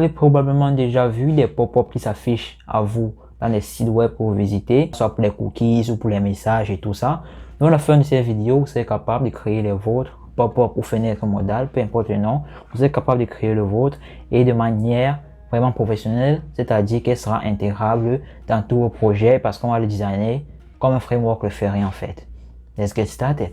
Vous avez probablement déjà vu des pop-up qui s'affichent à vous dans les sites web que vous visitez, soit pour les cookies ou pour les messages et tout ça. Dans la fin de cette vidéo, vous serez capable de créer les vôtres, pop-up ou fenêtre modale, peu importe le nom. Vous êtes capable de créer le vôtre et de manière vraiment professionnelle, c'est-à-dire qu'elle sera intégrable dans tous vos projets parce qu'on va le designer comme un framework le ferait en fait. Let's get started.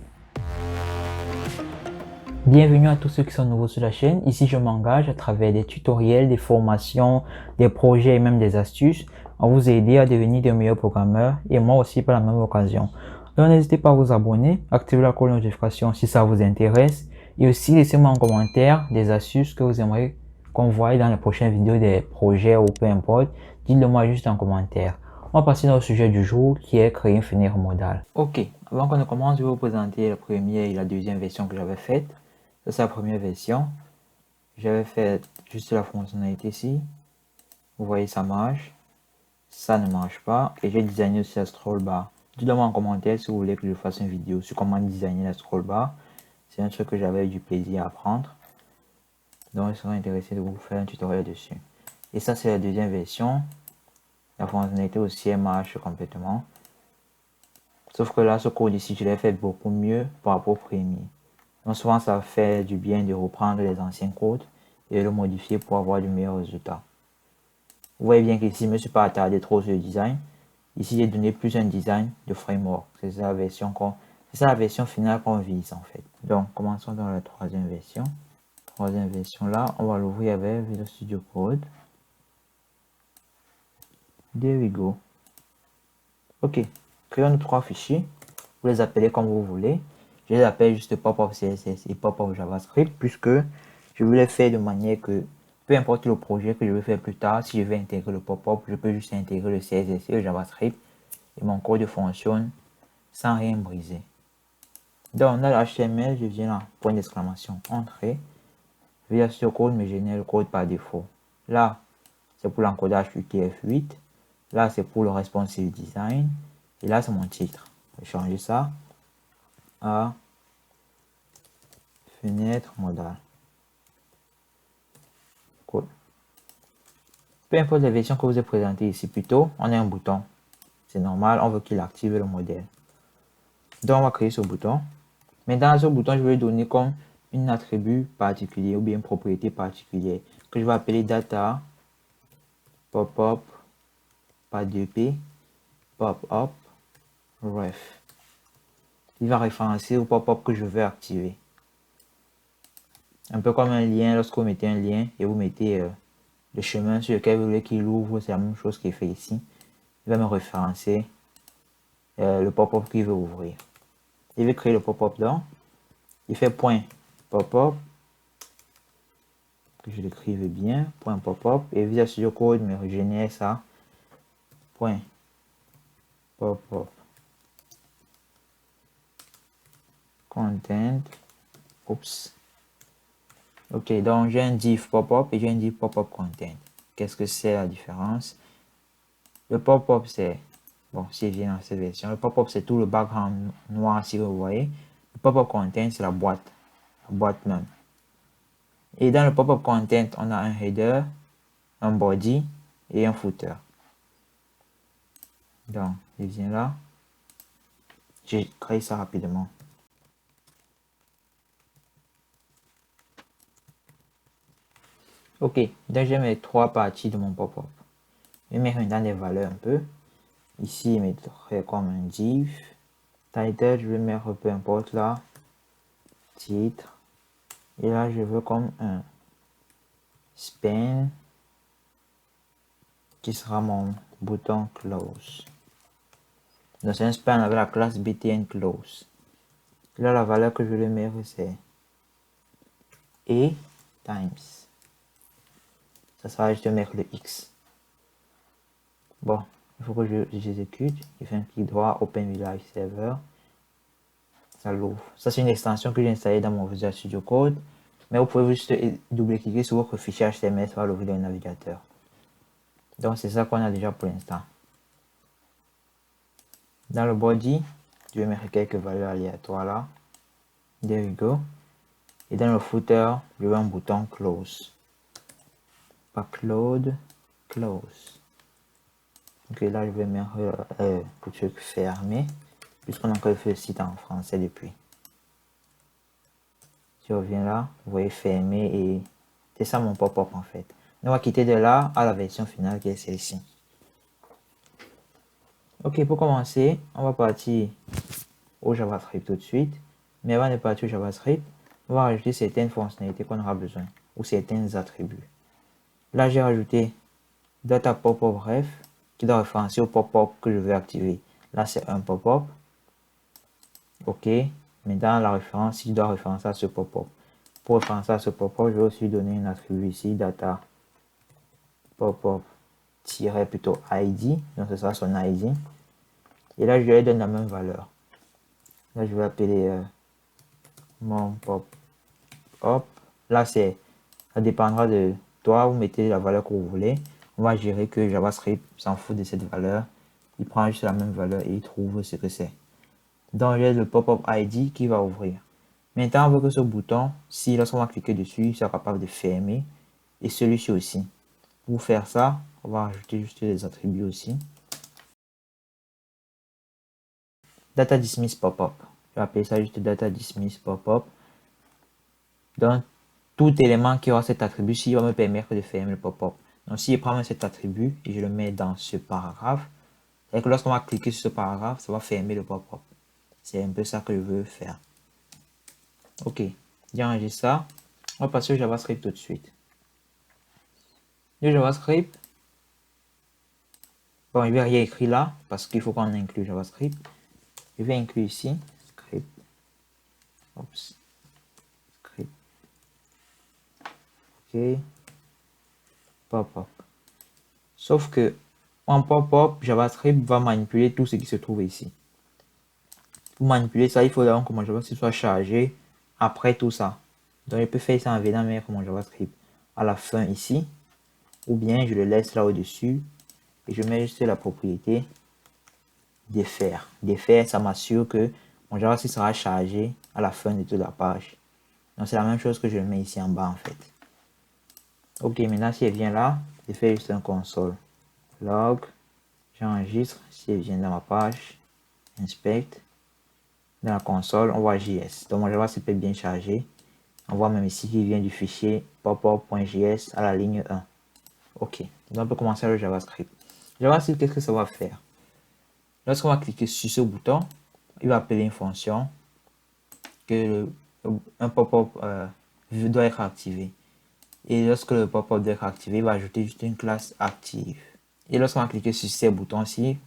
Bienvenue à tous ceux qui sont nouveaux sur la chaîne. Ici, je m'engage à travers des tutoriels, des formations, des projets et même des astuces à vous aider à devenir de meilleurs programmeurs et moi aussi par la même occasion. Donc, n'hésitez pas à vous abonner, activer la cloche de notification si ça vous intéresse et aussi laissez-moi en commentaire des astuces que vous aimeriez qu'on voie dans les prochaines vidéos des projets ou peu importe. Dites-le moi juste en commentaire. On va passer dans le sujet du jour qui est créer une fenêtre modale. Ok, avant qu'on ne commence, je vais vous présenter la première et la deuxième version que j'avais faite. Ça, c'est la première version. J'avais fait juste la fonctionnalité ici. Vous voyez, ça marche. Ça ne marche pas. Et j'ai designé aussi la scroll bar. Dites-le-moi en commentaire si vous voulez que je fasse une vidéo sur comment designer la scroll bar. C'est un truc que j'avais eu du plaisir à apprendre. Donc, je serais intéressé de vous faire un tutoriel dessus. Et ça, c'est la deuxième version. La fonctionnalité aussi, elle marche complètement. Sauf que là, ce code ici, je l'ai fait beaucoup mieux par rapport au premier. Donc souvent, ça fait du bien de reprendre les anciens codes et de le modifier pour avoir de meilleurs résultats. Vous voyez bien qu'ici, je ne me suis pas attardé trop sur le design. Ici, j'ai donné plus un design de framework. C'est ça la version finale qu'on vise en fait. Donc, commençons dans la troisième version. Troisième version là, on va l'ouvrir avec Visual Studio Code. There we go. Ok, créons nos trois fichiers. Vous les appelez comme vous voulez. Je les appelle juste pop-up CSS et pop-up JavaScript puisque je veux les faire de manière que peu importe le projet que je vais faire plus tard, si je vais intégrer le pop-up, je peux juste intégrer le CSS et le JavaScript et mon code fonctionne sans rien briser. Donc, dans l'HTML, je viens là, point d'exclamation, entrée. Via ce code me génère le code par défaut. Là, c'est pour l'encodage UTF-8. Là, c'est pour le responsive design. Et là, c'est mon titre. Je vais changer ça à fenêtre modale. Cool. Peu importe la version que vous avez présentée ici, plutôt, on a un bouton. C'est normal, on veut qu'il active le modèle. Donc, on va créer ce bouton. Maintenant, ce bouton, je vais lui donner comme un attribut particulier ou bien une propriété particulière que je vais appeler data pop-up pas de p pop-up ref. Il va référencer au pop-up que je veux activer. Un peu comme un lien, lorsque vous mettez un lien et vous mettez le chemin sur lequel vous voulez qu'il ouvre, c'est la même chose qu'il fait ici. Il va me référencer le pop-up qu'il veut ouvrir. Il veut créer le pop-up là. Il fait point pop-up, que je l'écrive bien, point pop-up, et Visual Studio Code me régénère ça, point pop-up content, oups. Ok, donc j'ai un div pop-up et j'ai un div pop-up content. Qu'est-ce que c'est la différence? Le pop-up c'est, bon, si je viens dans cette version, le pop-up c'est tout le background noir si vous voyez. Le pop-up content c'est la boîte même. Et dans le pop-up content, on a un header, un body et un footer. Donc, je viens là. J'ai créé ça rapidement. Ok, donc j'ai mes trois parties de mon pop-up. Je vais mettre maintenant des valeurs un peu. Ici, je mettrai comme un div. Title, je vais mettre peu importe là. Titre. Et là, je veux comme un span qui sera mon bouton close. Donc, c'est un span avec la classe btn close. Là, la valeur que je vais mettre, c'est e times. Ça sera juste de mettre le x. Bon, il faut que j'exécute. Je fais un clic droit, Open Visual Server. Ça l'ouvre. Ça, c'est une extension que j'ai installée dans mon Visual Studio Code. Mais vous pouvez juste double-cliquer sur votre fichier HTML, ça va l'ouvrir dans le navigateur. Donc, c'est ça qu'on a déjà pour l'instant. Dans le body, je vais mettre quelques valeurs aléatoires là. There we go. Et dans le footer, je veux un bouton close. backload close. Ok, là je vais mettre le truc fermé, puisqu'on a encore fait le site en français depuis. Je reviens là, vous voyez fermé et c'est ça mon pop-up en fait. On va quitter de là à la version finale qui est celle-ci. Ok, pour commencer, on va partir au JavaScript tout de suite. Mais avant de partir au JavaScript, on va rajouter certaines fonctionnalités qu'on aura besoin ou certains attributs. Là, j'ai rajouté data pop-up ref qui doit référencer au pop-up que je veux activer. Là, c'est un pop-up. Ok, mais dans la référence, il doit référencer à ce pop-up. Pour référencer à ce pop-up, je vais aussi donner un attribut ici, data pop-up plutôt ID. Donc, ce sera son ID. Et là, je lui donne la même valeur. Là, je vais appeler mon pop-up. Là, ça dépendra de toi. Vous mettez la valeur que vous voulez. On va gérer que JavaScript s'en fout de cette valeur. Il prend juste la même valeur et il trouve ce que c'est. Donc, j'ai le pop-up ID qui va ouvrir. Maintenant, on veut que ce bouton, si lorsqu'on va cliquer dessus, il soit capable de fermer. Et celui-ci aussi. Pour faire ça, on va ajouter juste les attributs aussi. Data dismiss pop-up. Je vais appeler ça juste data dismiss pop-up. Donc, tout élément qui aura cet attribut-ci va me permettre de fermer le pop-up. Donc, si je prends cet attribut et je le mets dans ce paragraphe, c'est que lorsqu'on va cliquer sur ce paragraphe, ça va fermer le pop-up. C'est un peu ça que je veux faire. Ok, j'ai rangé ça. On va passer au JavaScript tout de suite. Le JavaScript, bon, il n'y a rien écrit là parce qu'il faut qu'on inclue JavaScript. Je vais inclure ici script. Oups. Script. Ok. Pop-up. Sauf que en pop-up, JavaScript va manipuler tout ce qui se trouve ici. Pour manipuler ça, il faut donc que mon JavaScript soit chargé après tout ça. Donc je peux faire ça en venant mettre mon JavaScript à la fin ici. Ou bien je le laisse là au-dessus. Et je mets juste la propriété défaire. Défaire, ça m'assure que mon JavaScript sera chargé à la fin de toute la page. Donc c'est la même chose que je mets ici en bas en fait. Ok, maintenant si elle vient là, je fais juste un console log, j'enregistre, si elle vient dans ma page, inspect, dans la console, on voit JS. Donc mon JavaScript est bien chargé. On voit même ici qu'il vient du fichier popup.js à la ligne 1. Ok, donc on peut commencer le JavaScript. JavaScript, qu'est-ce que ça va faire? Lorsqu'on va cliquer sur ce bouton, il va appeler une fonction que un pop-up doit être activé. Et lorsque le pop-up doit être activé, il va ajouter juste une classe active. Et lorsqu'on va cliquer sur ces boutons-ci,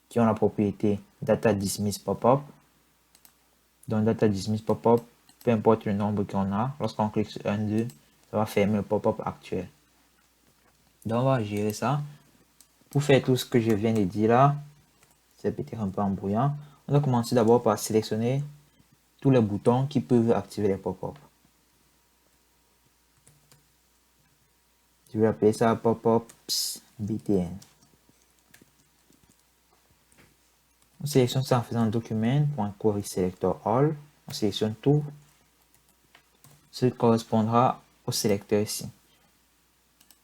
qui ont la propriété data dismiss pop-up, donc data dismiss pop-up, peu importe le nombre qu'on a, lorsqu'on clique sur 1, 2, ça va fermer le pop-up actuel. Donc on va gérer ça. Pour faire tout ce que je viens de dire là, c'est peut-être un peu embrouillant. On va commencer d'abord par sélectionner tous les boutons qui peuvent activer les pop-up. Je vais appeler ça pop-ups btn. On sélectionne ça en faisant document.query selector all. On sélectionne tout ce qui correspondra au sélecteur ici.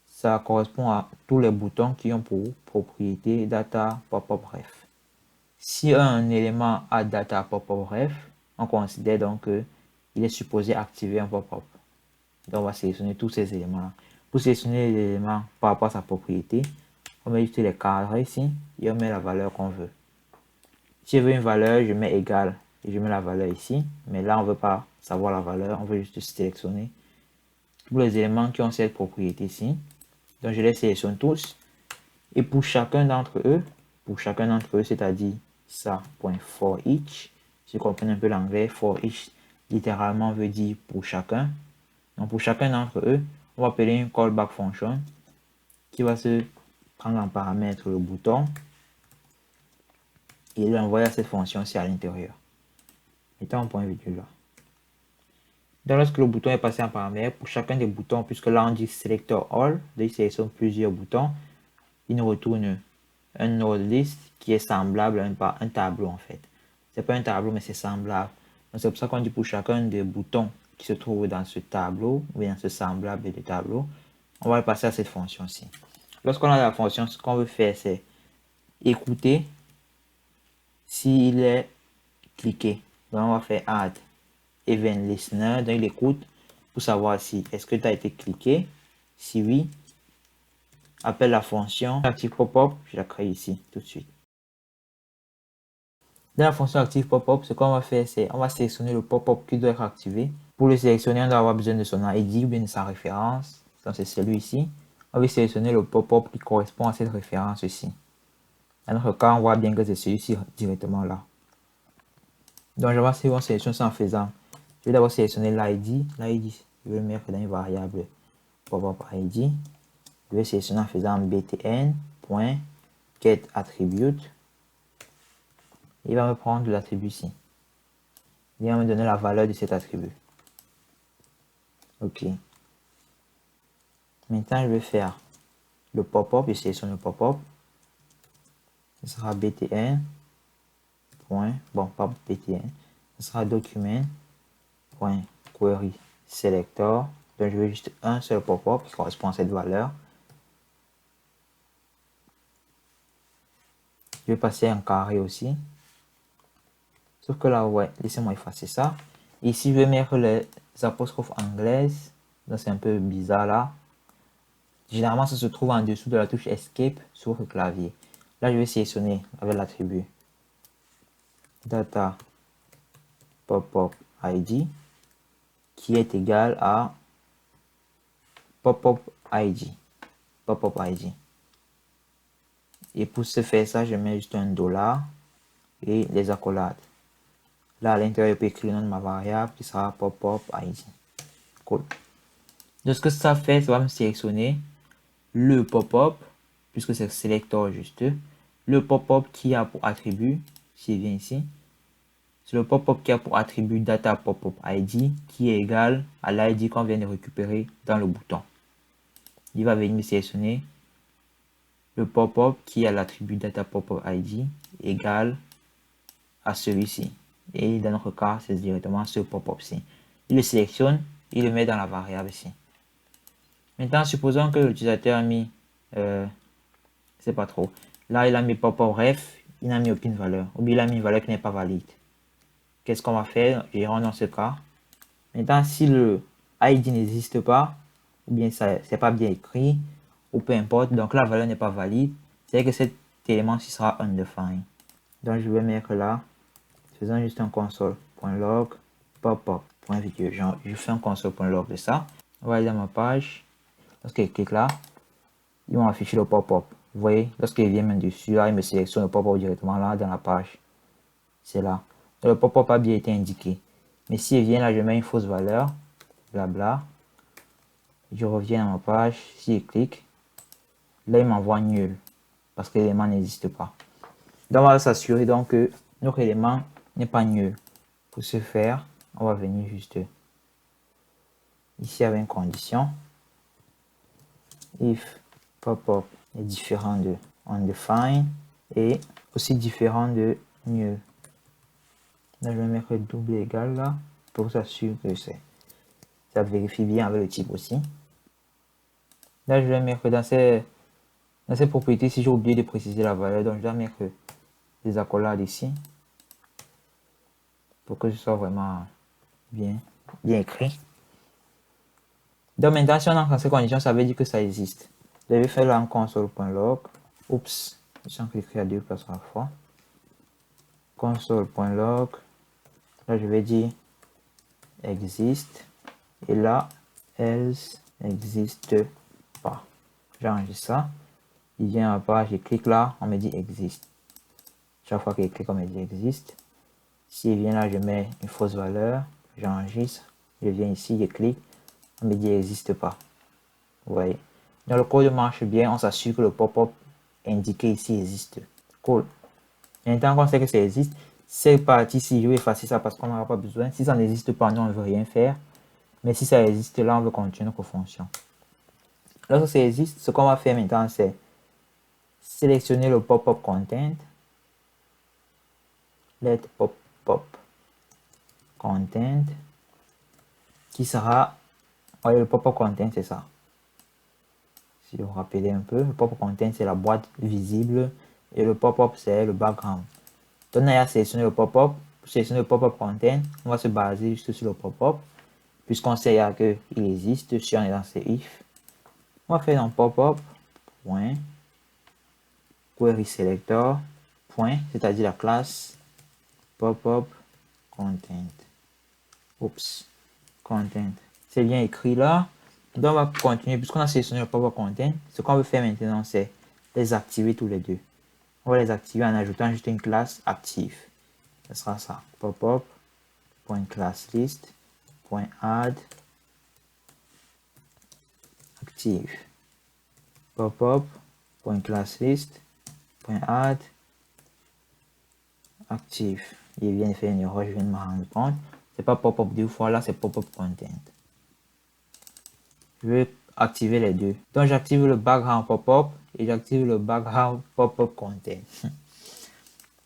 Ça correspond à tous les boutons qui ont pour propriété data pop-up ref. Si un élément a data pop-up ref, on considère donc qu'il est supposé activer un pop-up. Donc on va sélectionner tous ces éléments-là. Pour sélectionner les éléments par rapport à sa propriété, on met juste les cadres ici et on met la valeur qu'on veut. Si je veux une valeur, je mets égal et je mets la valeur ici. Mais là, on ne veut pas savoir la valeur, on veut juste sélectionner tous les éléments qui ont cette propriété ici. Donc je les sélectionne tous. Et pour chacun d'entre eux, c'est-à-dire ça, .for each, si vous comprenez un peu l'anglais, for each littéralement veut dire pour chacun. Donc pour chacun d'entre eux, on va appeler une callback function qui va se prendre en paramètre le bouton et l'envoyer à cette fonction-ci à l'intérieur. Mettons un point virgule là. Donc lorsque le bouton est passé en paramètre, pour chacun des boutons, puisque là on dit selector all, il sélectionne plusieurs boutons, il nous retourne un node list qui est semblable à un tableau en fait. C'est pas un tableau mais c'est semblable. Donc c'est pour ça qu'on dit pour chacun des boutons qui se trouvent dans ce tableau ou dans ce semblable de tableau, on va le passer à cette fonction-ci. Lorsqu'on a la fonction, ce qu'on veut faire, c'est écouter s'il est cliqué. Donc, on va faire add event listener. Donc, il écoute pour savoir si est-ce que tu as été cliqué. Si oui, appelle la fonction active pop-up. Je la crée ici tout de suite. Dans la fonction active pop-up, ce qu'on va faire, c'est on va sélectionner le pop-up qui doit être activé. Pour le sélectionner, on doit avoir besoin de son ID ou bien de sa référence. Donc, c'est celui-ci. On va sélectionner le pop-up qui correspond à cette référence ici. Dans notre cas, on voit bien que c'est celui-ci directement là. Donc, je vais sélectionner ça en faisant. Je vais d'abord sélectionner l'ID. L'ID, je vais le mettre dans une variable pop-up ID. Je vais sélectionner en faisant btn.getAttribute. Il va me prendre l'attribut ici. Il va me donner la valeur de cet attribut. OK. Maintenant, je vais faire le pop-up. Je sélectionne le pop-up. Ce sera btn. Bon, pas btn. Ce sera document.query selector. Donc, je veux juste un seul pop-up qui correspond à cette valeur. Je vais passer un carré aussi. Sauf que là, ouais, laissez-moi effacer ça. Ici, je vais mettre les apostrophes anglaises. Donc, c'est un peu bizarre là. Généralement, ça se trouve en dessous de la touche Escape sur le clavier. Là, je vais sélectionner avec l'attribut data pop-up ID qui est égal à pop-up ID. Pop-up ID. Et pour ce faire ça, je mets juste un dollar et les accolades. Là, à l'intérieur, je peux écrire le nom de ma variable qui sera pop-up ID. Cool. Donc, ce que ça fait, ça va me sélectionner le pop-up, puisque c'est selector juste, le pop-up qui a pour attribut, s'il vient ici, c'est le pop-up qui a pour attribut data pop-up ID qui est égal à l'ID qu'on vient de récupérer dans le bouton. Il va venir me sélectionner le pop-up qui a l'attribut data pop-up ID égal à celui-ci. Et dans notre cas, c'est directement ce pop-up-ci. Il le sélectionne, il le met dans la variable ici. Maintenant, supposons que l'utilisateur a mis, c'est pas trop. Là, il a mis pop-up ref, il n'a mis aucune valeur. Ou bien il a mis une valeur qui n'est pas valide. Qu'est-ce qu'on va faire? Irons dans ce cas. Maintenant, si le ID n'existe pas, ou bien ça c'est pas bien écrit, ou peu importe, donc la valeur n'est pas valide, c'est que cet élément-ci sera undefined. Donc, je vais mettre là, faisant juste un console.log pop-up.video. Je fais un console.log de ça. On va aller dans ma page. Lorsqu'il clique là, ils vont afficher le pop-up. Vous voyez, lorsqu'il vient même dessus, là, il me sélectionne le pop-up directement là dans la page. C'est là. Donc, le pop-up a bien été indiqué. Mais s'il vient là, je mets une fausse valeur, blabla. Je reviens à ma page, si je clique, là il m'envoie nul parce que l'élément n'existe pas. Donc on va s'assurer donc que notre élément n'est pas nul. Pour ce faire, on va venir juste ici avec une condition. If pop-up est différent de undefined et aussi différent de nul. Là je vais mettre double égal là pour s'assurer que ça vérifie bien avec le type aussi. Là je vais mettre dans ces propriétés, si j'ai oublié de préciser la valeur, donc je dois mettre des accolades ici pour que ce soit vraiment bien écrit. Donc maintenant, si on entre dans ces conditions, ça veut dire que ça existe. Je vais faire là en console.log. Oups, je suis en train d'écrire à deux places à la fois. Console.log. Là, je vais dire existe. Et là, else n'existe pas. J'enregistre ça. Il vient à la page, je clique là, on me dit existe. Chaque fois qu'il clique, on me dit existe. S'il vient là, je mets une fausse valeur, j'enregistre, je viens ici, je clique, on me dit n'existe pas. Vous voyez. Donc le code marche bien, on s'assure que le pop-up indiqué ici existe. Cool. Maintenant qu'on sait que ça existe, cette partie-ci, je vais effacer ça parce qu'on n'aura pas besoin. Si ça n'existe pas, nous on ne veut rien faire. Mais si ça existe, là, on veut continuer notre fonction. Lorsque ça existe, ce qu'on va faire maintenant, c'est sélectionner le pop-up content. Let pop-up content qui sera, voyez, le pop-up content, c'est ça. Si vous vous rappelez un peu, le pop-up content, c'est la boîte visible et le pop-up, c'est le background. Donc, on a sélectionné le pop-up. Pour sélectionner le pop-up content, on va se baser juste sur le pop-up, puisqu'on sait qu'il existe si on est dans ces if. On va faire un pop-up, point, query selector, point, c'est-à-dire la classe pop-up content. Oups, content. C'est bien écrit là. Donc, on va continuer, puisqu'on a sélectionné le pop-up content. Ce qu'on veut faire maintenant, c'est les activer tous les deux. On va les activer en ajoutant juste une classe active. Ce sera ça. Pop-up.classList.add active. Pop-up.classList.add active. Il vient de faire une erreur, je viens de me rendre compte. C'est pas pop-up deux fois là, c'est pop-up content. Je vais activer les deux. Donc j'active le background pop-up et j'active le background pop-up content.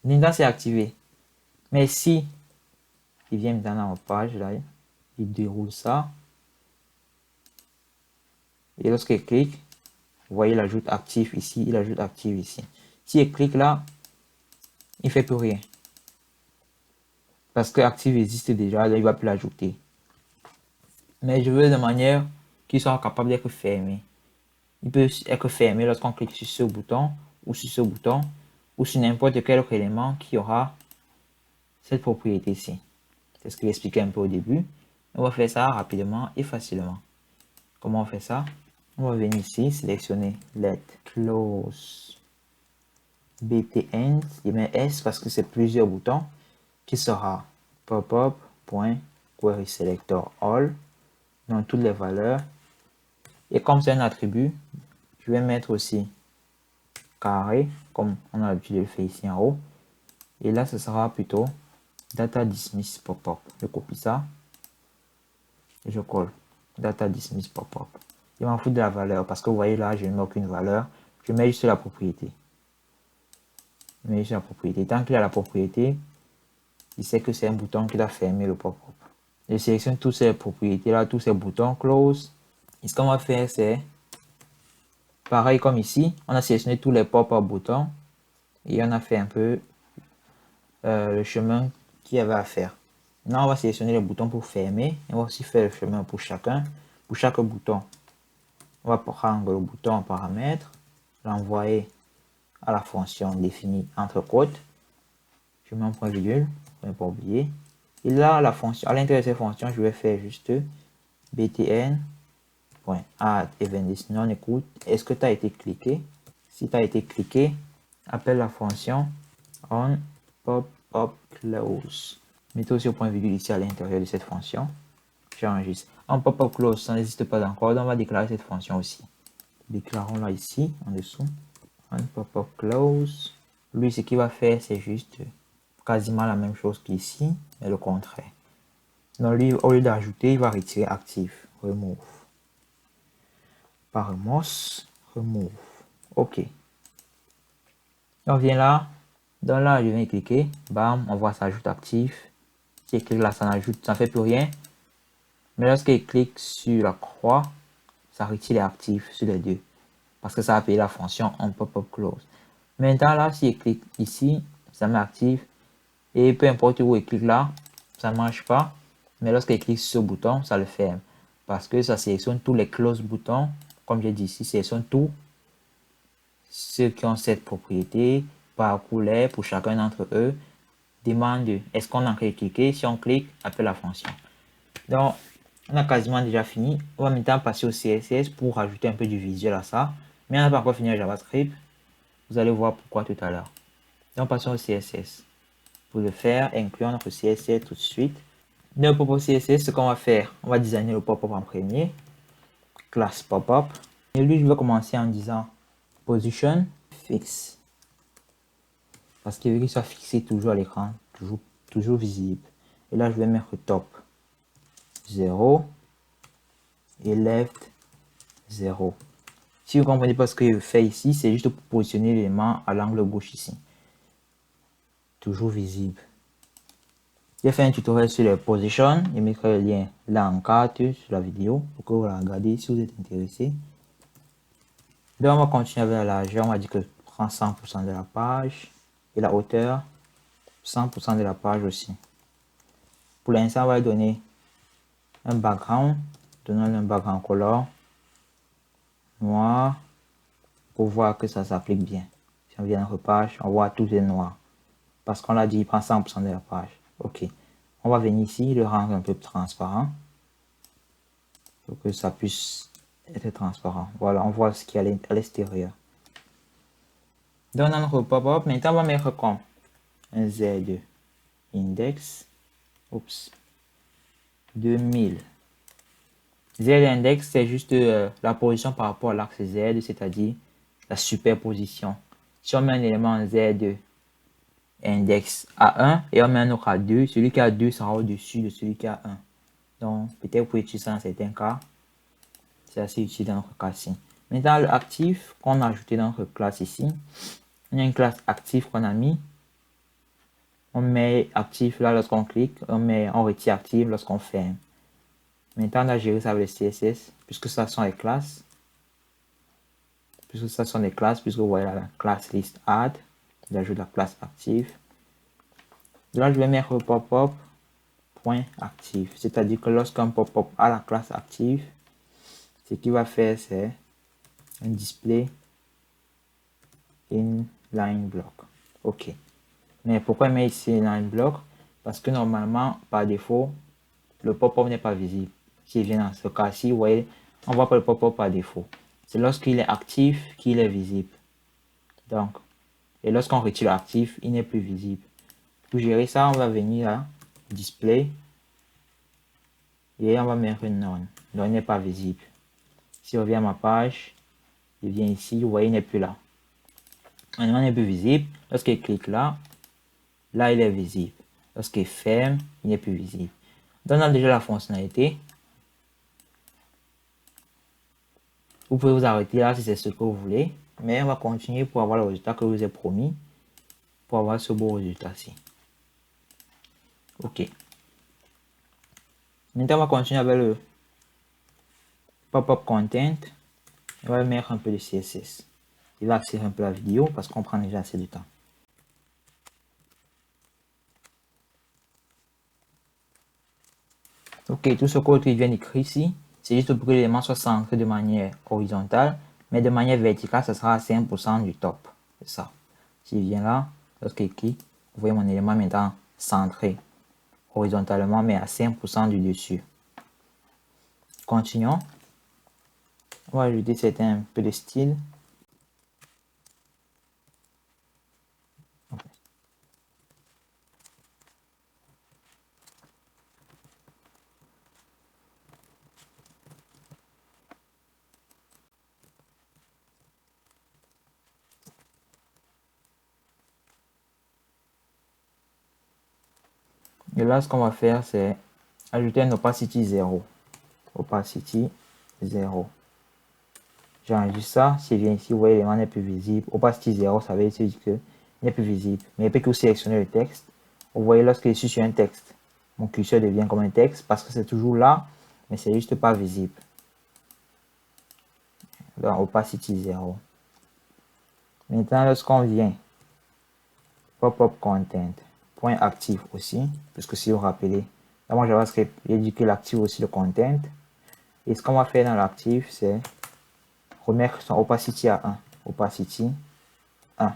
Maintenant c'est activé. Mais si il vient dans la page là, il déroule ça. Et lorsqu'il clique, vous voyez, il ajoute actif ici, il ajoute actif ici. Si il clique là, il ne fait plus rien. Parce que actif existe déjà, donc il ne va plus l'ajouter. Mais je veux de manière qu'il soit capable d'être fermé. Il peut être fermé lorsqu'on clique sur ce bouton, ou sur ce bouton, ou sur n'importe quel autre élément qui aura cette propriété-ci. C'est ce que j'expliquais un peu au début. On va faire ça rapidement et facilement. Comment on fait ça? On va venir ici, sélectionner let close btn, je mets S parce que c'est plusieurs boutons, qui sera pop-up.querySelector all, dans toutes les valeurs. Et comme c'est un attribut, je vais mettre aussi carré, comme on a l'habitude de le faire ici en haut. Et là, ce sera plutôt data dismiss pop-up. Je copie ça et je colle data dismiss pop-up. Je m'en fous de la valeur parce que vous voyez là, je ne mets aucune valeur. Je mets juste la propriété. Je mets juste la propriété. Tant qu'il a la propriété, il sait que c'est un bouton qui doit fermer le pop-up. Je sélectionne toutes ces propriétés là, tous ces boutons close. Et ce qu'on va faire, c'est pareil comme ici. On a sélectionné tous les pop-up boutons et on a fait un peu le chemin qu'il y avait à faire. Maintenant, on va sélectionner les boutons pour fermer. Et on va aussi faire le chemin pour chacun. Pour chaque bouton, on va prendre le bouton en paramètre, l'envoyer à la fonction définie entre côtes. Je mets un point virgule, pour ne pas oublier. Et là, la fonction, à l'intérieur de cette fonction, je vais faire juste btn.add event non écoute. Est-ce que tu as été cliqué? Si tu as été cliqué, appelle la fonction on pop-up close. Mettez aussi au point virgule ici à l'intérieur de cette fonction. J'enregistre. En pop-up close, ça n'existe pas encore, donc on va déclarer cette fonction aussi. Déclarons-la ici, en dessous. On pop-up close. Lui, ce qu'il va faire, c'est juste quasiment la même chose qu'ici, mais le contraire. Donc lui, au lieu d'ajouter, il va retirer actif. Remove. Par remove. OK. On vient là. Donc là, je viens cliquer. Bam, on voit ça ajoute actif. Si il clique là, ça n'ajoute, ça ne fait plus rien. Mais lorsqu'il clique sur la croix, ça retire les actifs sur les deux. Parce que ça a payé la fonction on pop-up close. Maintenant là, si il clique ici, ça met actif. Et peu importe où il clique là, ça ne marche pas. Mais lorsqu'il clique sur ce bouton, ça le ferme. Parce que ça sélectionne tous les close boutons. Comme j'ai dit ici, sélectionne tous ceux qui ont cette propriété par couleur pour chacun d'entre eux. Demande est-ce qu'on a cliqué. Si on clique, appelle la fonction. Donc, on a quasiment déjà fini. On va maintenant passer au CSS pour rajouter un peu du visuel à ça. Mais on n'a pas encore fini le JavaScript. Vous allez voir pourquoi tout à l'heure. Donc, passons au CSS. Pour le faire, incluons notre CSS tout de suite. Dans le pop-up CSS, ce qu'on va faire, on va designer le pop-up en premier. Classe pop-up. Et lui, je vais commencer en disant position fixe. Parce qu'il veut qu'il soit fixé toujours à l'écran, toujours visible. Et là, je vais mettre top 0 et left 0. Si vous ne comprenez pas ce que je fais ici, c'est juste pour positionner l'élément à l'angle gauche ici. Toujours visible. J'ai fait un tutoriel sur les positions. Je mettrai le lien là en carte sur la vidéo pour que vous la regardez si vous êtes intéressé. Donc, on va continuer avec la largeur. On va dire que prend 100% de la page. Et la hauteur, 100% de la page aussi. Pour l'instant, on va lui donner un background. Donnons un background color noir pour voir que ça s'applique bien. Si on vient dans notre page, on voit tout est noir. Parce qu'on l'a dit, il prend 100% de la page. OK. On va venir ici, le rendre un peu transparent. Pour que ça puisse être transparent. Voilà, on voit ce qu'il y a à l'extérieur. Dans notre pop-up, maintenant on va mettre comme un Z index. Oups. 2000. Z index, c'est juste la position par rapport à l'axe Z, c'est-à-dire la superposition. Si on met un élément Z index à 1 et on met un autre à 2, celui qui a 2 sera au-dessus de celui qui a 1. Donc, peut-être vous pouvez utiliser ça dans certains cas. C'est assez utile dans notre cas-ci. Maintenant, le actif qu'on a ajouté dans notre classe ici, il y a une classe actif qu'on a mis. On met actif là lorsqu'on clique, on retire actif lorsqu'on ferme. Maintenant, on a géré ça avec le CSS, puisque ça sont les classes. Puisque vous voyez la classe list add, j'ajoute la classe active. De là, je vais mettre pop-up point active, c'est-à-dire que lorsqu'un pop-up a la classe active, ce qu'il va faire, c'est un display inline block. OK. Mais pourquoi mettre ici inline block? Parce que normalement, par défaut, le pop-up n'est pas visible. S'il vient dans ce cas-ci, vous voyez, on voit pas le pop-up par défaut. C'est lorsqu'il est actif qu'il est visible. Donc, et lorsqu'on retire l'actif, il n'est plus visible. Pour gérer ça, on va venir à display et on va mettre une none. Donc, il n'est pas visible. Si on revient à ma page, je viens ici, vous voyez, il n'est plus là. Maintenant, il n'est plus visible. Lorsqu'il clique là, là, il est visible. Lorsqu'il ferme, il n'est plus visible. Donc, on a déjà la fonctionnalité. Vous pouvez vous arrêter là si c'est ce que vous voulez. Mais on va continuer pour avoir le résultat que je vous ai promis. Pour avoir ce beau résultat-ci. OK. Maintenant, on va continuer avec le pop-up content. On va mettre un peu de CSS. Il va accélérer un peu la vidéo parce qu'on prend déjà assez de temps. OK, tout ce code que je viens d'écrire ici, c'est juste pour que l'élément soit centré de manière horizontale, mais de manière verticale, ça sera à 5% du top. C'est ça. Si je viens là, lorsque je clique, vous voyez mon élément maintenant centré horizontalement, mais à 5% du dessus. Continuons. On va ajouter un peu de style. Et là, ce qu'on va faire, c'est ajouter un opacity 0. Opacity 0. J'enregistre ça. Si je viens ici, vous voyez, l'élément n'est plus visible. Opacity 0, ça veut dire qu'il n'est plus visible. Mais il peut que vous sélectionnez le texte. Vous voyez, lorsque je suis sur un texte, mon curseur devient comme un texte parce que c'est toujours là, mais c'est juste pas visible. Donc, opacity 0. Maintenant, lorsqu'on vient, pop-up content, point actif aussi, puisque si vous vous rappelez, dans mon JavaScript, j'ai dit qu'il active aussi le content. Et ce qu'on va faire dans l'actif, c'est remettre son opacity à 1. Opacity 1.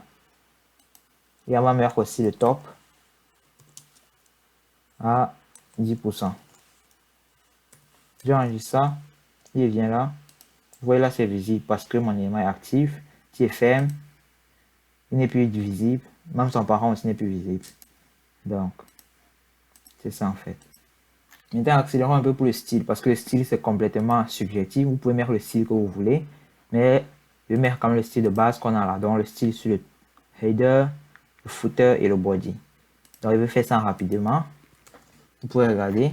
Et on va mettre aussi le top à 10%. J'enregistre ça, il vient là. Vous voyez là, c'est visible parce que mon élément est actif. Qui est ferme, il n'est plus visible. Même son parent aussi n'est plus visible. Donc, c'est ça en fait. Maintenant, accélérons un peu pour le style parce que le style c'est complètement subjectif. Vous pouvez mettre le style que vous voulez, mais je vais mettre quand même le style de base qu'on a là. Donc, le style sur le header, le footer et le body. Donc, je vais faire ça rapidement. Vous pouvez regarder.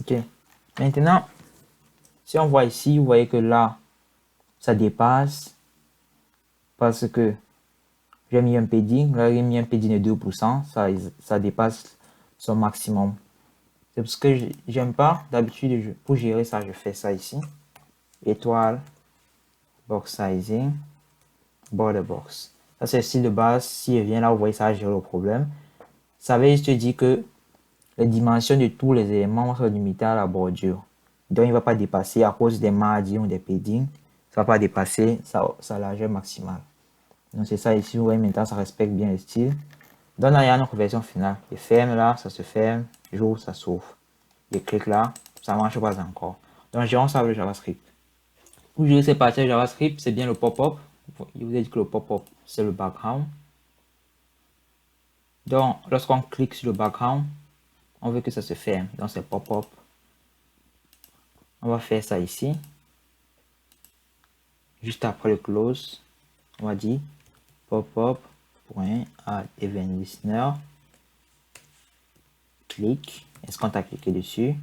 Ok. Maintenant, si on voit ici, vous voyez que là, ça dépasse parce que j'ai mis un padding. Là, j'ai mis un padding de 2%. Ça dépasse son maximum. C'est parce que j'aime pas. D'habitude, pour gérer ça, je fais ça ici. Étoile, box sizing, border box. Ça, c'est le style de base. Si je viens là, vous voyez, ça va gérer le problème. Ça veut juste dire que les dimensions de tous les éléments sont limitées à la bordure. Donc, il ne va pas dépasser à cause des margins ou des paddings. Ça ne va pas dépasser sa largeur maximale. Donc, c'est ça ici. Vous voyez, maintenant, ça respecte bien le style. Donc, là, il y a notre version finale. Je ferme là, ça se ferme. J'ouvre, ça s'ouvre. Je clique là, ça ne marche pas encore. Donc, gérons ça avec le JavaScript. Pour gérer ces parties JavaScript, c'est bien le pop-up. Je vous ai dit que le pop-up, c'est le background. Donc, lorsqu'on clique sur le background, on veut que ça se ferme. Donc, c'est pop-up. On va faire ça ici. Juste après le close, on va dire pop-up.add event listener. Clique. Est-ce qu'on t'a cliqué dessus?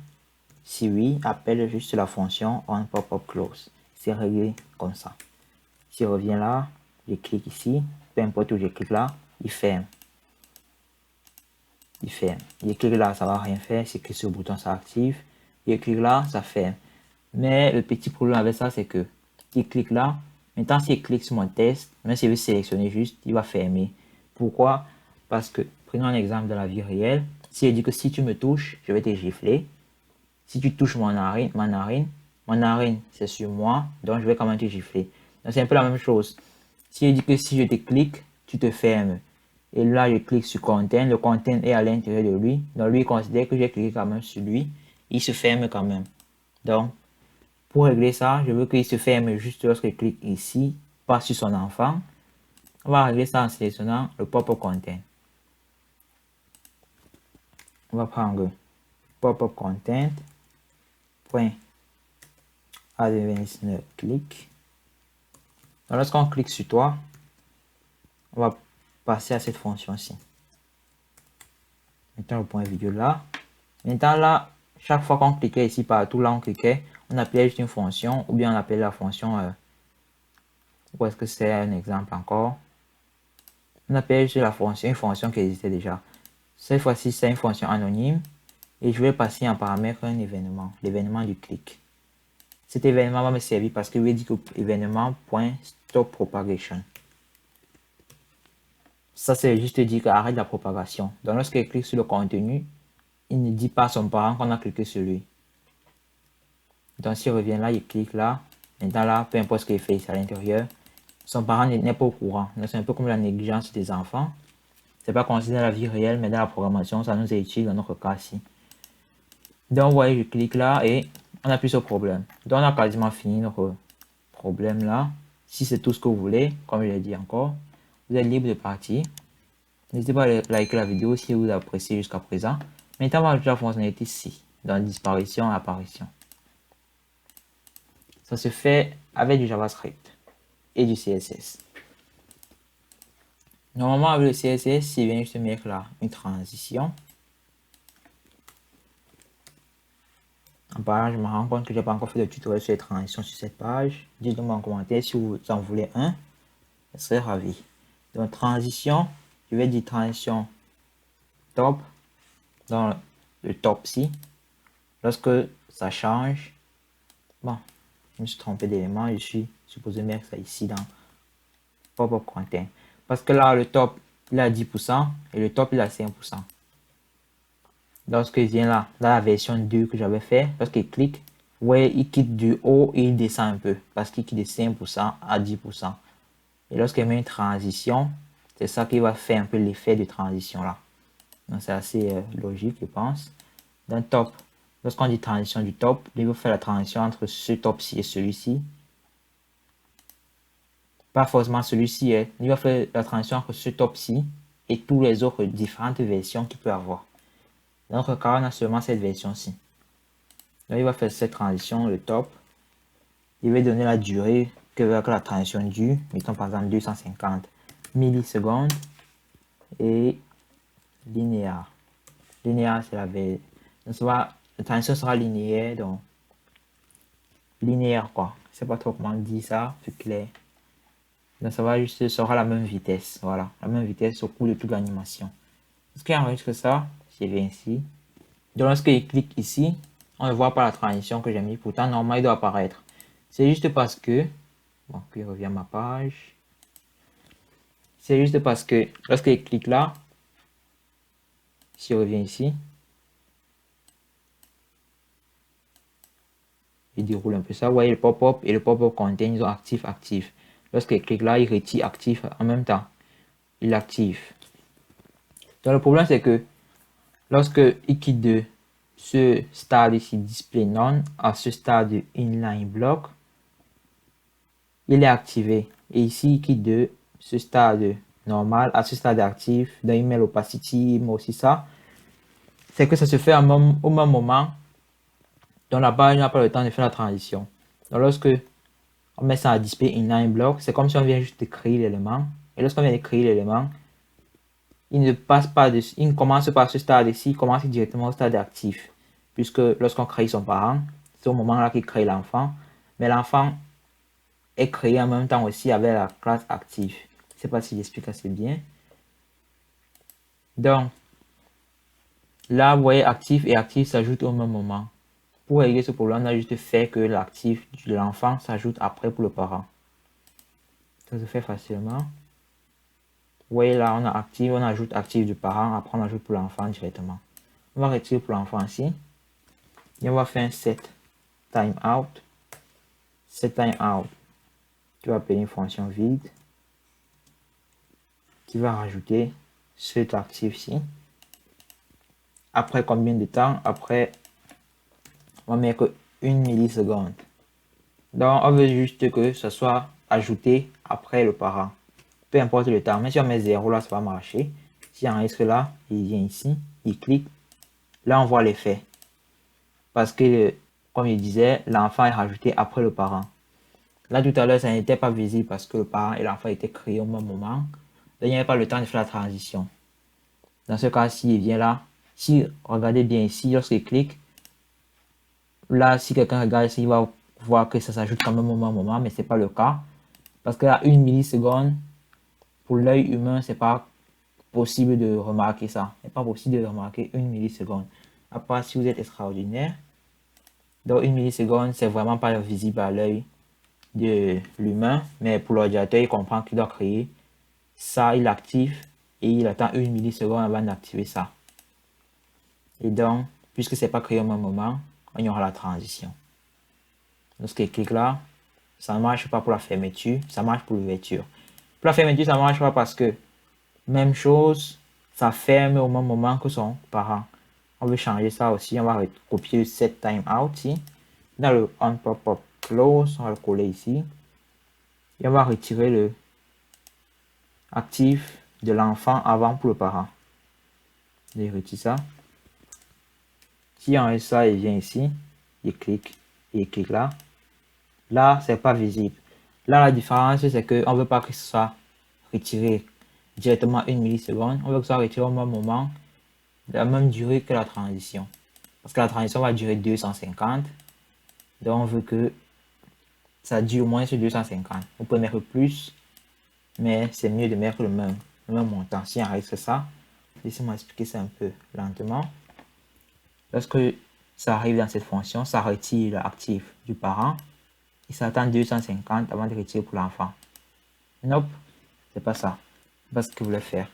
Si oui, appelle juste la fonction on pop-up close. C'est réglé comme ça. Si je reviens là, je clique ici, peu importe où je clique là, il ferme. Il ferme. Je clique là, ça va rien faire. Si je clique sur le bouton, ça active. Je clique là, ça ferme. Mais le petit problème avec ça, c'est que il clique là. Maintenant, si je clique sur mon test, même si je veux sélectionner juste, il va fermer. Pourquoi? Parce que, prenons un exemple de la vie réelle. Si je dis que si tu me touches, je vais te gifler. Si tu touches mon narine, c'est sur moi, donc je vais quand même te gifler. Donc c'est un peu la même chose. Si je dis que si je te clique, tu te fermes. Et là, je clique sur content, le content est à l'intérieur de lui. Donc lui, il considère que j'ai cliqué quand même sur lui. Il se ferme quand même. Donc, pour régler ça, je veux qu'il se ferme juste lorsque je clique ici, pas sur son enfant. On va régler ça en sélectionnant le pop-up content. On va prendre pop-up content. Point. Clic. Lorsqu'on clique sur toi, on va passer à cette fonction-ci. Maintenant, le point virgule là. Maintenant, là, chaque fois qu'on cliquait ici, partout là, on cliquait, on appelait juste une fonction, ou bien on appelait la fonction, où est-ce que c'est un exemple encore? On appelle juste la fonction, une fonction qui existait déjà. Cette fois-ci, c'est une fonction anonyme, et je vais passer en paramètre un événement, l'événement du clic. Cet événement va me servir parce que je vais dire que événement.stopPropagation. Ça, c'est juste dire qu'arrête la propagation. Donc, lorsqu'il clique sur le contenu, il ne dit pas à son parent qu'on a cliqué sur lui. Donc, s'il revient là, il clique là. Maintenant, là, peu importe ce qu'il fait ici à l'intérieur, son parent n'est pas au courant. C'est un peu comme la négligence des enfants. C'est pas considéré dans la vie réelle, mais dans la programmation, ça nous est utile dans notre cas-ci. Donc, vous voyez, je clique là et on n'a plus ce problème. Donc, on a quasiment fini notre problème là. Si c'est tout ce que vous voulez, comme je l'ai dit encore, vous êtes libre de partir. N'hésitez pas à liker la vidéo si vous appréciez jusqu'à présent. Maintenant, on va ajouter la fonctionnalité ici, dans disparition et apparition. Ça se fait avec du JavaScript et du CSS. Normalement, avec le CSS, il vient juste mettre là une transition. En parlant, je me rends compte que je n'ai pas encore fait de tutoriel sur les transitions sur cette page. Dites-moi en commentaire si vous en voulez un. Je serais ravi. Donc, transition, je vais dire transition top dans le top-ci. Lorsque ça change, bon, je me suis trompé d'élément, je suis supposé mettre ça ici dans pop-up content. Parce que là, le top, il a 10% et le top, il a 5%. Lorsque je viens là, dans la version 2 que j'avais fait, lorsqu'il clique, vous voyez, il quitte du haut et il descend un peu. Parce qu'il quitte de 5% à 10%. Et lorsqu'il met une transition, c'est ça qui va faire un peu l'effet de transition là. Donc c'est assez logique, je pense. Dans top, lorsqu'on dit transition du top, il va faire la transition entre ce top-ci et celui-ci. Pas forcément celui-ci, il va faire la transition entre ce top-ci et tous les autres différentes versions qu'il peut avoir. Dans notre cas, on a seulement cette version-ci. Donc il va faire cette transition, le top. Il va donner la durée que la transition dure. Mettons par exemple 250 millisecondes. Et linéaire. Linéaire, c'est la version. Donc ça va la transition sera linéaire, donc linéaire quoi. Je sais pas trop comment dire ça, c'est clair. Donc ça va juste, ça aura la même vitesse, voilà, la même vitesse au cours de toute l'animation. Ce qui enregistre ça, je viens ici. Donc lorsque je clique ici, on ne voit pas la transition que j'ai mis, pourtant normalement il doit apparaître. C'est juste parce que, bon, puis revient à ma page. C'est juste parce que lorsque je clique là, si je reviens ici, il déroule un peu ça. Vous voyez le pop-up et le pop-up content, ils ont actif, actif. Lorsque je clique là, il retire actif en même temps. Il active. Donc le problème c'est que lorsque il quitte de ce stade ici display none à ce stade de inline block, il est activé. Et ici, il quitte de ce stade normal à ce stade actif. Donc il met l'opacity, il met aussi ça. C'est que ça se fait au même moment. Donc là-bas, il n'a pas le temps de faire la transition. Donc lorsque on met ça à display inline block, c'est comme si on vient juste de créer l'élément. Et lorsqu'on vient de créer l'élément, il ne passe pas de, il ne commence pas à ce stade ici, il commence directement au stade actif. Puisque lorsqu'on crée son parent, c'est au moment là qu'il crée l'enfant. Mais l'enfant est créé en même temps aussi avec la classe active. Je ne sais pas si j'explique assez bien. Donc, là, vous voyez, actif et actif s'ajoutent au même moment. Pour régler ce problème, on a juste fait que l'actif de l'enfant s'ajoute après pour le parent. Ça se fait facilement. Vous voyez là, on a actif, on ajoute actif du parent, après on ajoute pour l'enfant directement. On va retirer pour l'enfant ici. Et on va faire un set timeout. Set timeout, tu vas appeler une fonction vide qui va rajouter cet actif ici. Après combien de temps? Après, on va mettre 1 milliseconde. Donc, on veut juste que ça soit ajouté après le parent. Peu importe le temps. Même si on met 0 là, ça va marcher. Si on enregistre là, il vient ici, il clique. Là, on voit l'effet. Parce que, comme je disais, l'enfant est rajouté après le parent. Là, tout à l'heure, ça n'était pas visible parce que le parent et l'enfant étaient créés au même moment. Donc, il n'y avait pas le temps de faire la transition. Dans ce cas, s'il vient là, si regardez bien ici, lorsqu'il clique, là, si quelqu'un regarde ici, il va voir que ça s'ajoute quand même au même moment, mais ce n'est pas le cas. Parce qu'à 1 milliseconde, pour l'œil humain, c'est pas possible de remarquer ça. Ce n'est pas possible de remarquer 1 milliseconde. À part si vous êtes extraordinaire. Donc 1 milliseconde, c'est vraiment pas visible à l'œil de l'humain, mais pour l'ordinateur, il comprend qu'il doit créer ça, il active et il attend 1 milliseconde avant d'activer ça. Et donc, puisque c'est pas créé au même moment, il y aura la transition. Lorsqu'il clique là, ça ne marche pas pour la fermeture, ça marche pour l'ouverture. Pour la fermeture, ça ne marche pas parce que même chose, ça ferme au même moment que son parent. On veut changer ça aussi, on va copier le set timeout ici. Dans le on pop-up close, on va le coller ici. Et on va retirer le actif de l'enfant avant pour le parent. Je retire ça. Si on enregistre ça, il vient ici, il clique là. Là, c'est pas visible. Là, la différence, c'est qu'on ne veut pas que ce soit retiré directement 1 milliseconde. On veut que ça soit retiré au même moment, de la même durée que la transition. Parce que la transition va durer 250. Donc, on veut que ça dure moins sur 250. On peut mettre plus, mais c'est mieux de mettre le même montant. Si on enregistre ça, laissez-moi expliquer ça un peu lentement. Lorsque ça arrive dans cette fonction, ça retire l'actif du parent. Il s'attend 250 avant de retirer pour l'enfant. Nope, c'est pas ça. C'est pas ce qu'il voulait faire.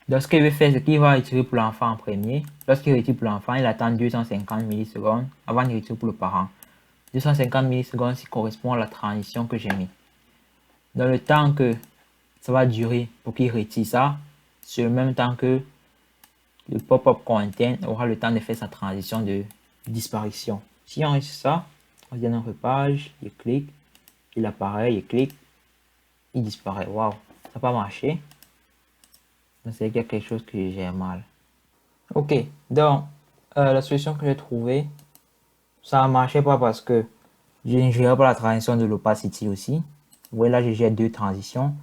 Donc ce qu'il veut faire, c'est qu'il va retirer pour l'enfant en premier. Lorsqu'il retire pour l'enfant, il attend 250 millisecondes avant de retirer pour le parent. 250 millisecondes, ça correspond à la transition que j'ai mis. Dans le temps que ça va durer pour qu'il retire ça, c'est le même temps que le pop-up content aura le temps de faire sa transition de disparition. Si on reste ça, on vient dans notre page, il clique, il apparaît, il clique, il disparaît. Waouh, ça n'a pas marché. C'est qu'il y a quelque chose que j'ai mal. Ok, donc la solution que j'ai trouvée, ça ne marchait pas parce que je ne gérais pas la transition de l'opacity aussi. Vous voyez là, je gère deux transitions.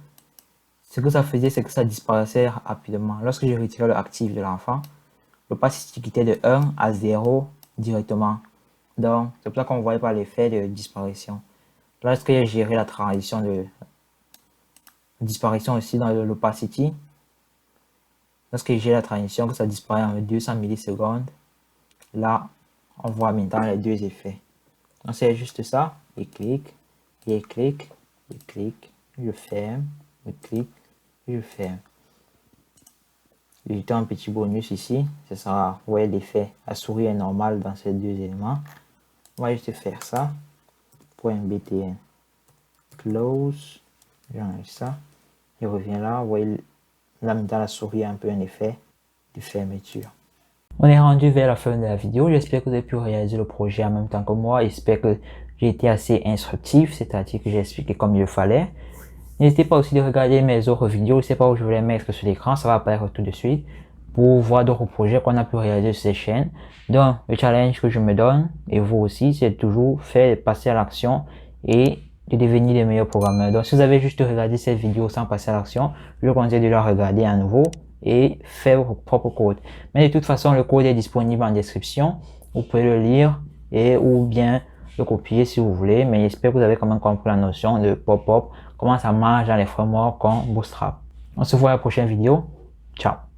Ce que ça faisait, c'est que ça disparaissait rapidement. Lorsque je retirais le actif de l'enfant, l'opacity quittait de 1 à 0 directement. Donc, c'est pour ça qu'on ne voyait pas l'effet de disparition. Lorsque j'ai géré la transition de disparition aussi dans l'opacity, lorsque j'ai la transition, que ça disparaît en 200 millisecondes, là, on voit maintenant les deux effets. Donc, c'est juste ça. Je clique, je clique, je clique, je ferme, je clique, je ferme. J'ai un petit bonus ici. Ce sera, vous voyez l'effet. La souris est normale dans ces deux éléments. On va juste faire ça. .btn. Close. J'enlève ça. Je reviens là. Vous voyez, là maintenant la souris a un peu un effet de fermeture. On est rendu vers la fin de la vidéo. J'espère que vous avez pu réaliser le projet en même temps que moi. J'espère que j'ai été assez instructif, c'est-à-dire que j'ai expliqué comme il le fallait. N'hésitez pas aussi de regarder mes autres vidéos. Je ne sais pas où je vais les mettre sur l'écran. Ça va apparaître tout de suite pour voir d'autres projets qu'on a pu réaliser sur ces chaînes. Donc, le challenge que je me donne, et vous aussi, c'est toujours faire passer à l'action et de devenir des meilleurs programmeurs. Donc, si vous avez juste regardé cette vidéo sans passer à l'action, je vous conseille de la regarder à nouveau et faire vos propres codes. Mais de toute façon, le code est disponible en description. Vous pouvez le lire et ou bien le copier si vous voulez. Mais j'espère que vous avez quand même compris la notion de pop-up, comment ça marche dans les frameworks comme Bootstrap. On se voit à la prochaine vidéo. Ciao.